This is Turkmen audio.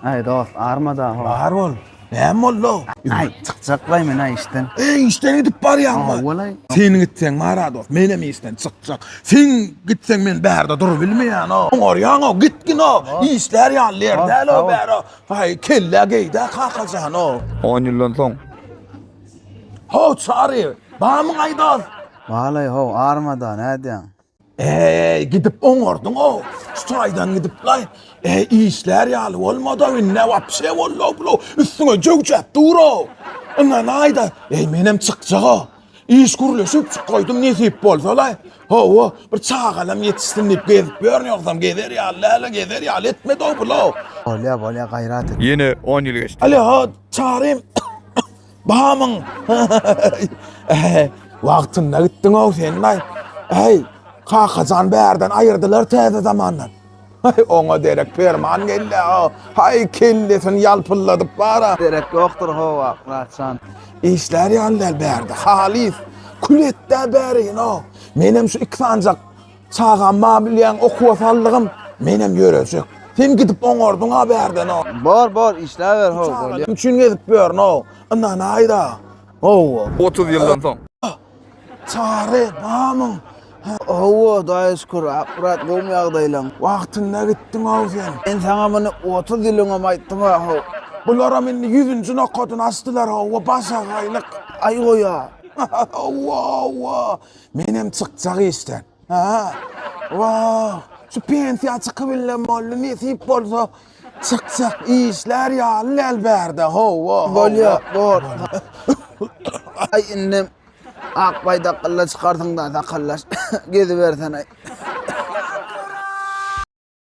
Ay dost armada ho. Bar bol. Näme boldu? Ay çıkçakvay mena işten. İşten gidip barýanma. Olay. Sen gitsen mara dost, menem işten çıkjak. Sen gitsen men bärde dur bilmeýän o. Orýan o, gitgin o. İşler ýaller däl o bäro. Hay kelle geýde kakyljan o. 10 ýyldan soň Ho çary, bamyň aýdal. Vallahi ho armada nädiň? Gidip oňordun o. Çaýdan gidip lay. İşler ýaly bolmada ne wapse bollo blo. Üstüne jöwjäp duro. Ondan aýda, menem çykjak o. İş gurulşyp çykoýdum nesip bolsa lay. Ho, bir çagalam ýetişdirip gezip görnýorsam gezer ýaly, gezer ýaly etmedi o blo. Bolya gayrat et. ýene 10 ýyl geçdi. Ali ha çarym. Bamyň. Wagtynda gitdiň o sen lay. Kakajan bärden aýyrdylar täze zamandan. Oňa derek perman gelle o. Hay kellesin ýalpylladyp bara. Derek ýokdur ho wagtçan. İşler ýalylar bärde. Halis. Kuletde bärin o. Menem şu iki sancak çağan mabilýän okuwa saldygym menem ýöresek. Sen gidip oňordun ha bärden o. Bor işler ho bolya. Üçin gidip börn o. Ondan aýda. 30 ýyldan soň Çare bamyň. Owo daýy şükür akrat gowum ýagdaýlaň. Wagtynda gitdiň o sen. Men saňa muny 30 ýylyňam aýtdym ho. Bulara meni 100-nji nokatyn asdylar o başa gaýlyk. Ay goýa. Wow. Menem çykjak işden. Wow. Şu pensiýa çykyp bilen boldy nesip bolsa çykjak işler ýaly elbärde. Bolya bor. Ay innem akbaýda qylla çykardyň da qallaş. Gezi bersen ay.